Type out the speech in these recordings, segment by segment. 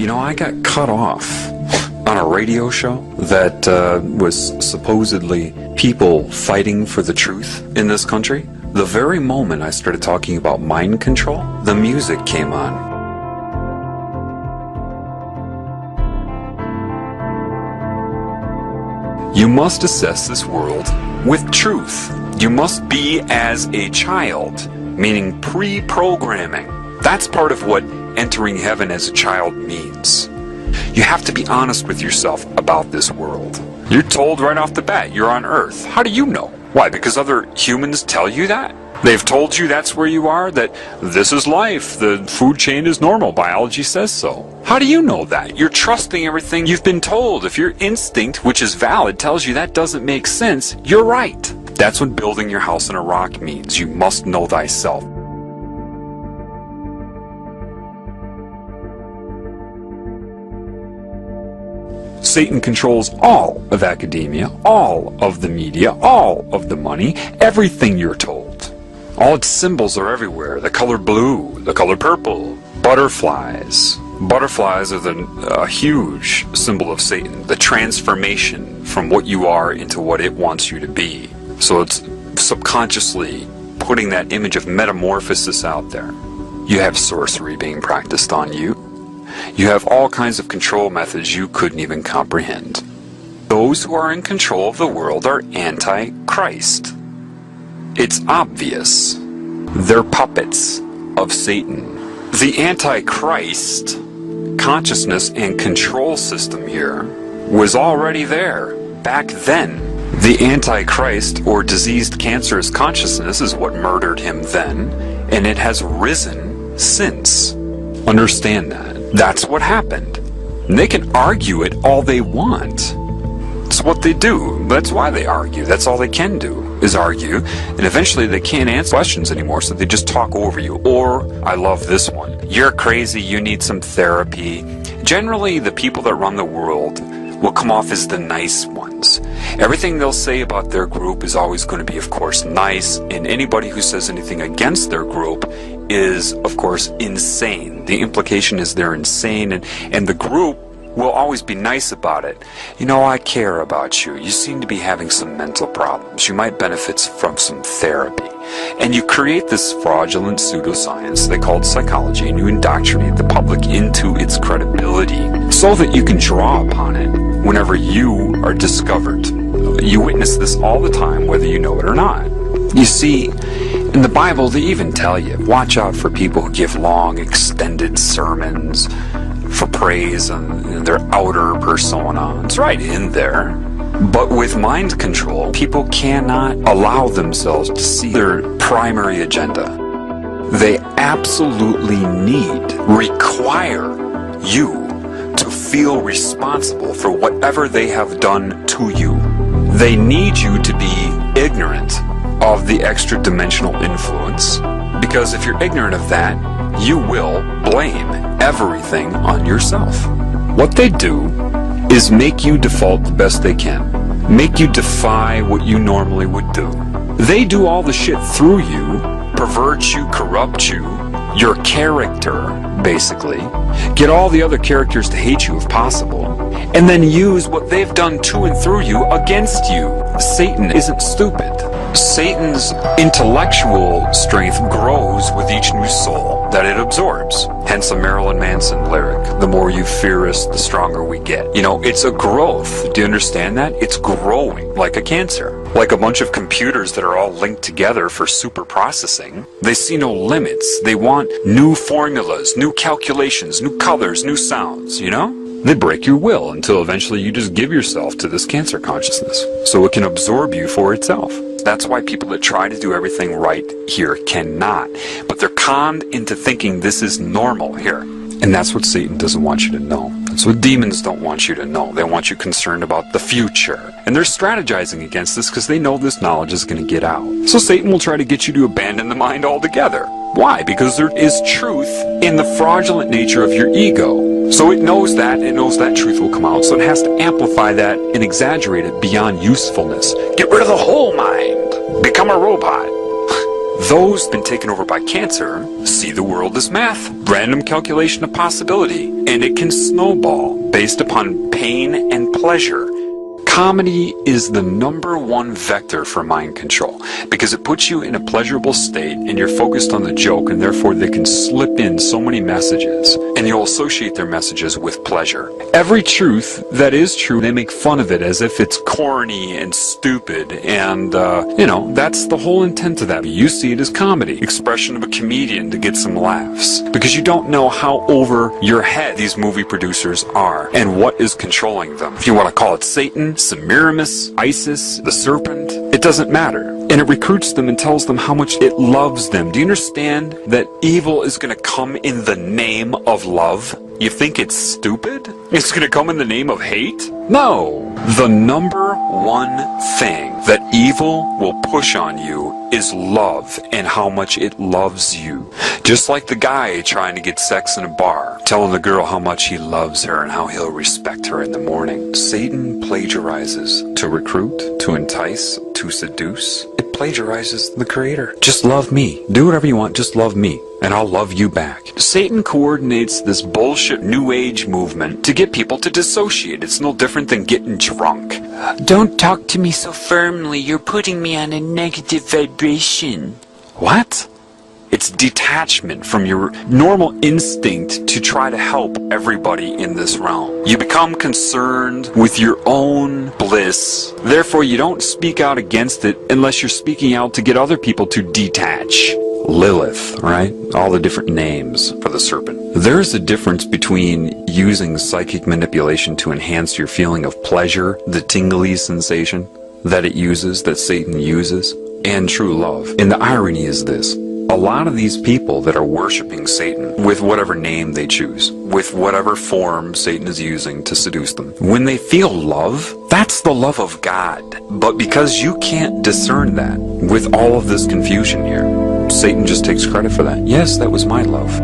You know, I got cut off on a radio show that was supposedly people fighting for the truth in this country. The very moment I started talking about mind control, the music came on. You must assess this world with truth. You must be as a child, meaning pre-programming. That's part of what entering heaven as a child means. You have to be honest with yourself about this world. You're told right off the bat you're on Earth. How do you know? Why? Because other humans tell you that? They've told you that's where you are, that this is life, the food chain is normal, biology says so. How do you know that? You're trusting everything you've been told. If your instinct, which is valid, tells you that doesn't make sense, you're right. That's what building your house in a rock means. You must know thyself. Satan controls all of academia, all of the media, all of the money, everything you're told. All its symbols are everywhere. The color blue, the color purple, butterflies. Butterflies are a huge symbol of Satan, the transformation from what you are into what it wants you to be. So it's subconsciously putting that image of metamorphosis out there. You have sorcery being practiced on you. You have all kinds of control methods you couldn't even comprehend. Those who are in control of the world are antichrist. It's obvious. They're puppets of Satan. The antichrist consciousness and control system here was already there back then. The antichrist or diseased cancerous consciousness is what murdered him then, and it has risen since. Understand that. That's what happened. And they can argue it all they want. It's what they do. That's why they argue. That's all they can do, is argue. And eventually they can't answer questions anymore, so they just talk over you. Or, I love this one, you're crazy, you need some therapy. Generally, the people that run the world will come off as the nice ones. Everything they'll say about their group is always going to be, of course, nice, and anybody who says anything against their group is, of course, insane. The implication is they're insane, and the group will always be nice about it. You know, I care about you. You seem to be having some mental problems. You might benefit from some therapy. And you create this fraudulent pseudoscience they call psychology, and you indoctrinate the public into its credibility so that you can draw upon it whenever you are discovered. You witness this all the time, whether you know it or not. You see, in the Bible, they even tell you, watch out for people who give long, extended sermons for praise and their outer persona. It's right in there. But with mind control, people cannot allow themselves to see their primary agenda. They absolutely require you to feel responsible for whatever they have done to you. They need you to be ignorant of the extra-dimensional influence, because if you're ignorant of that, you will blame everything on yourself. What they do is make you default the best they can, make you defy what you normally would do. They do all the shit through you, pervert you, corrupt you, your character, basically, get all the other characters to hate you if possible, and then use what they've done to and through you against you. Satan isn't stupid. Satan's intellectual strength grows with each new soul that it absorbs. Hence a Marilyn Manson lyric, the more you fear us, the stronger we get. You know, it's a growth. Do you understand that? It's growing like a cancer. Like a bunch of computers that are all linked together for super processing. They see no limits. They want new formulas, new calculations, new colors, new sounds, you know? They break your will until eventually you just give yourself to this cancer consciousness so it can absorb you for itself. That's why people that try to do everything right here cannot. But they're conned into thinking this is normal here. And that's what Satan doesn't want you to know. That's what demons don't want you to know. They want you concerned about the future. And they're strategizing against this because they know this knowledge is going to get out. So Satan will try to get you to abandon the mind altogether. Why? Because there is truth in the fraudulent nature of your ego. So it knows that truth will come out. So it has to amplify that and exaggerate it beyond usefulness. Get rid of the whole mind. Become a robot. Those been taken over by cancer see the world as math, random calculation of possibility, and it can snowball based upon pain and pleasure. Comedy is the #1 vector for mind control because it puts you in a pleasurable state and you're focused on the joke, and therefore they can slip in so many messages and you'll associate their messages with pleasure. Every truth that is true, they make fun of it as if it's corny and stupid, and that's the whole intent of that. You see it as comedy, expression of a comedian to get some laughs, because you don't know how over your head these movie producers are and what is controlling them. If you want to call it Satan, Semiramis, Isis, the serpent, it doesn't matter. And it recruits them and tells them how much it loves them. Do you understand that evil is going to come in the name of love? You think it's stupid? It's going to come in the name of hate? No. The #1 thing that evil will push on you is love and how much it loves you. Just like the guy trying to get sex in a bar, telling the girl how much he loves her and how he'll respect her in the morning. Satan plagiarizes to recruit, to entice, to seduce. It plagiarizes the Creator. Just love me. Do whatever you want, just love me, and I'll love you back. Satan coordinates this bullshit New Age movement to get people to dissociate. It's no different than getting drunk. Don't talk to me so firmly. You're putting me on a negative vibration. What? It's detachment from your normal instinct to try to help everybody in this realm. You become concerned with your own bliss. Therefore, you don't speak out against it unless you're speaking out to get other people to detach. Lilith, right? All the different names for the serpent. There's a difference between using psychic manipulation to enhance your feeling of pleasure, the tingly sensation that it uses, that Satan uses, and true love. And the irony is this. A lot of these people that are worshiping Satan with whatever name they choose, with whatever form Satan is using to seduce them, when they feel love, that's the love of God. But because you can't discern that with all of this confusion here, Satan just takes credit for that. Yes, that was my love.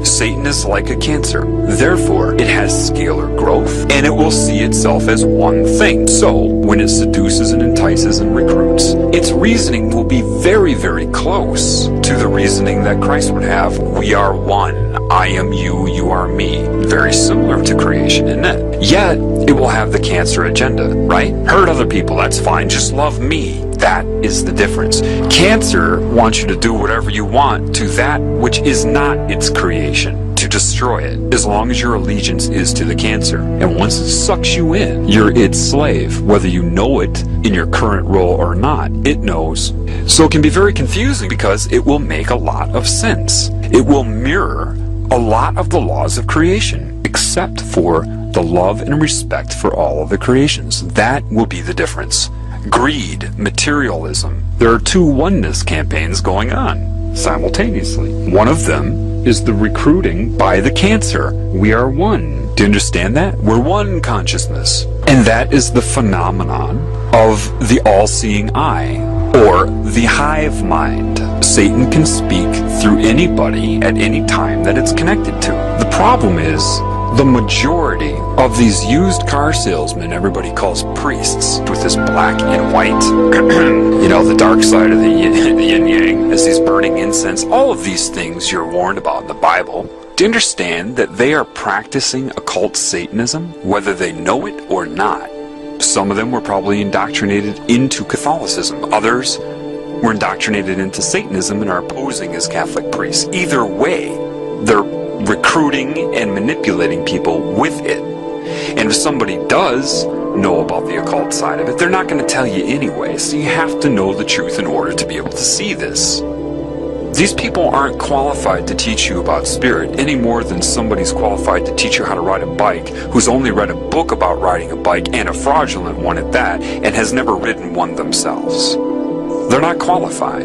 Satan is like a cancer. Therefore, it has scalar growth, and it will see itself as one thing. So, when it seduces and entices and recruits, its reasoning will be very, very close to the reasoning that Christ would have. We are one. I am you, you are me. Very similar to creation, isn't it? Yet, it will have the cancer agenda, right? Hurt other people, that's fine. Just love me. That is the difference. Cancer wants you to do whatever you want to that which is not its creation, to destroy it, as long as your allegiance is to the cancer. And once it sucks you in, you're its slave, whether you know it in your current role or not. It knows. So it can be very confusing because it will make a lot of sense. It will mirror a lot of the laws of creation, except for the love and respect for all of the creations. That will be the difference. Greed, materialism. There are two oneness campaigns going on simultaneously. One of them is the recruiting by the cancer. We are one. Do you understand that? We're one consciousness. And that is the phenomenon of the all-seeing eye, or the hive mind. Satan can speak through anybody at any time that it's connected to. The problem is, the majority of these used car salesmen everybody calls priests, with this black and white, the dark side of the yin-yang, as these burning incense, all of these things you're warned about in the Bible. Do you understand that they are practicing occult Satanism, whether they know it or not? Some of them were probably indoctrinated into Catholicism. Others were indoctrinated into Satanism and are posing as Catholic priests. Either way, they're recruiting and manipulating people with it. And if somebody does know about the occult side of it, they're not going to tell you anyway, so you have to know the truth in order to be able to see this. These people aren't qualified to teach you about spirit any more than somebody's qualified to teach you how to ride a bike who's only read a book about riding a bike, and a fraudulent one at that, and has never ridden one themselves. They're not qualified.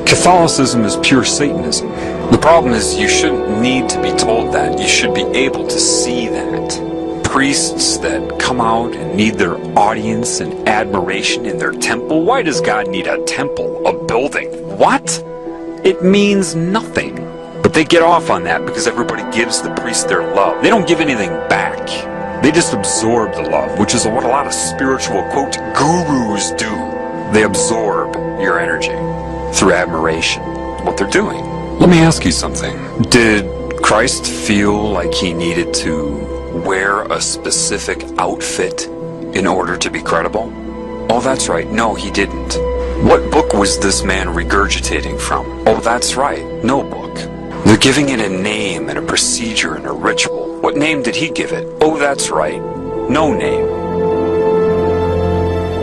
Catholicism is pure Satanism. The problem is you shouldn't need to be told that. You should be able to see that. Priests that come out and need their audience and admiration in their temple. Why does God need a temple, a building? What? It means nothing. But they get off on that because everybody gives the priest their love. They don't give anything back. They just absorb the love, which is what a lot of spiritual, quote, gurus do. They absorb your energy through admiration, what they're doing. Let me ask you something. Did Christ feel like he needed to wear a specific outfit in order to be credible? Oh, that's right. No, he didn't. What book was this man regurgitating from? Oh, that's right. No book. They're giving it a name and a procedure and a ritual. What name did he give it? Oh, that's right. No name.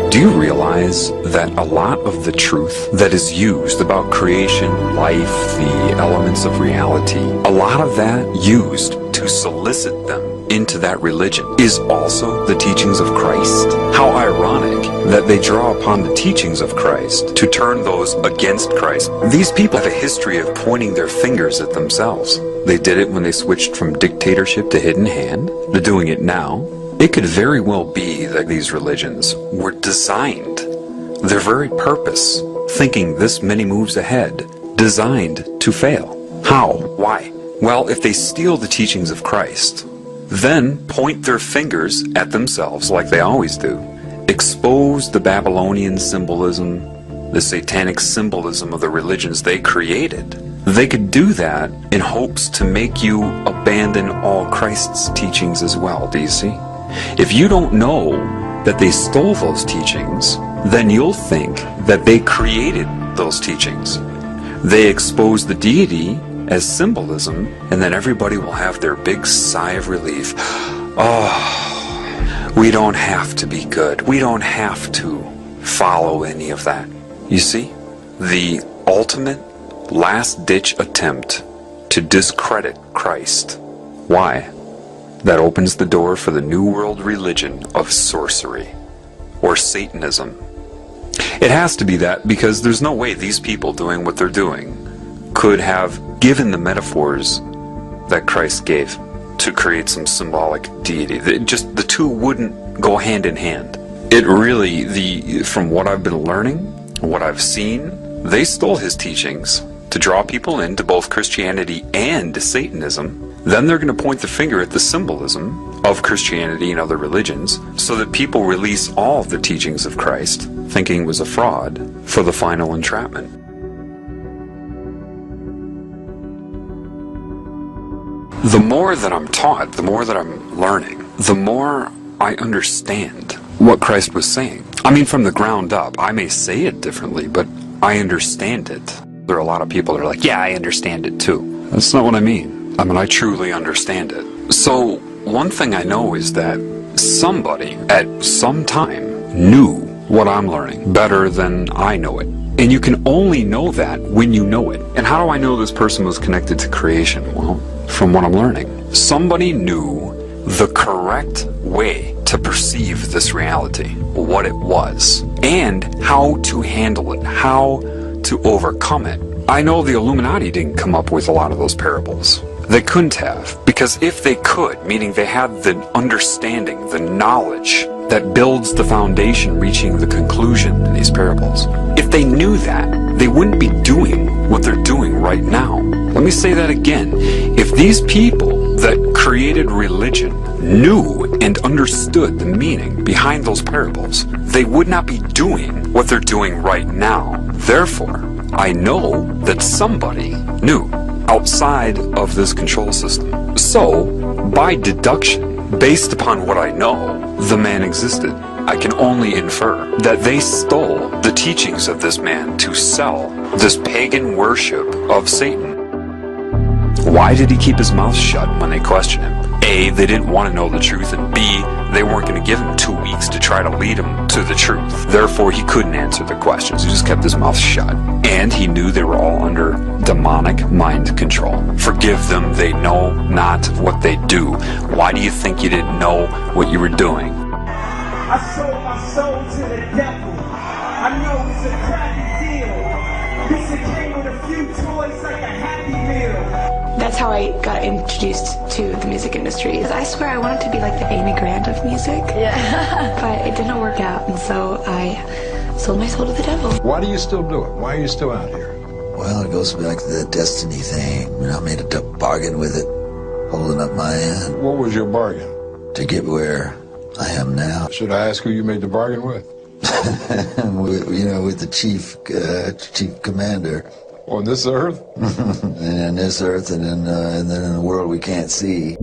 Do you realize that a lot of the truth that is used about creation, life, the elements of reality, a lot of that used to solicit them into that religion is also the teachings of Christ? How ironic that they draw upon the teachings of Christ to turn those against Christ. These people have a history of pointing their fingers at themselves. They did it when they switched from dictatorship to hidden hand. They're doing it now. It could very well be that these religions were designed, their very purpose, thinking this many moves ahead, designed to fail. How? Why? Well, if they steal the teachings of Christ, then point their fingers at themselves like they always do, expose the Babylonian symbolism, the Satanic symbolism of the religions they created, they could do that in hopes to make you abandon all Christ's teachings as well, do you see? If you don't know that they stole those teachings, then you'll think that they created those teachings. They expose the deity as symbolism, and then everybody will have their big sigh of relief. Oh, we don't have to be good. We don't have to follow any of that. You see, the ultimate last-ditch attempt to discredit Christ. Why? That opens the door for the New World religion of sorcery, or Satanism. It has to be that because there's no way these people doing what they're doing could have given the metaphors that Christ gave to create some symbolic deity. The two wouldn't go hand in hand. It really, from what I've been learning, what I've seen, they stole his teachings to draw people into both Christianity and Satanism. Then they're going to point the finger at the symbolism of Christianity and other religions so that people release all of the teachings of Christ, thinking it was a fraud, for the final entrapment. The more that I'm taught, the more that I'm learning, the more I understand what Christ was saying. I mean, from the ground up. I may say it differently, but I understand it. There are a lot of people that are like, yeah, I understand it too. That's not what I mean. I mean, I truly understand it. So, one thing I know is that somebody at some time knew what I'm learning better than I know it. And you can only know that when you know it. And how do I know this person was connected to creation? Well, from what I'm learning. Somebody knew the correct way to perceive this reality, what it was, and how to handle it, how to overcome it. I know the Illuminati didn't come up with a lot of those parables. They couldn't have, because if they could, meaning they had the understanding, the knowledge that builds the foundation reaching the conclusion in these parables, if they knew that, they wouldn't be doing what they're doing right now. Let me say that again. If these people that created religion knew and understood the meaning behind those parables, they would not be doing what they're doing right now. Therefore, I know that somebody knew outside of this control system. So, by deduction, based upon what I know, the man existed. I can only infer that they stole the teachings of this man to sell this pagan worship of Satan. Why did he keep his mouth shut when they questioned him? A, they didn't want to know the truth, and B, they weren't going to give him 2 weeks to try to lead him to the truth. Therefore, he couldn't answer the questions. He just kept his mouth shut. And he knew they were all under demonic mind control. Forgive them, they know not what they do. Why do you think you didn't know what you were doing? I sold my soul to the devil. I know it's a crappy deal. This came with a few toys like a Happy Meal. That's how I got introduced to the music industry. I swear I wanted to be like the Amy Grant of music. Yeah. But it didn't work out, and so I sold my soul to the devil. Why do you still do it? Why are you still out here? Well, it goes back to the destiny thing. I made a bargain with it, holding up my end. What was your bargain? To get where I am now. Should I ask who you made the bargain with? with the chief commander. On this earth? And in this earth, and then in the world we can't see.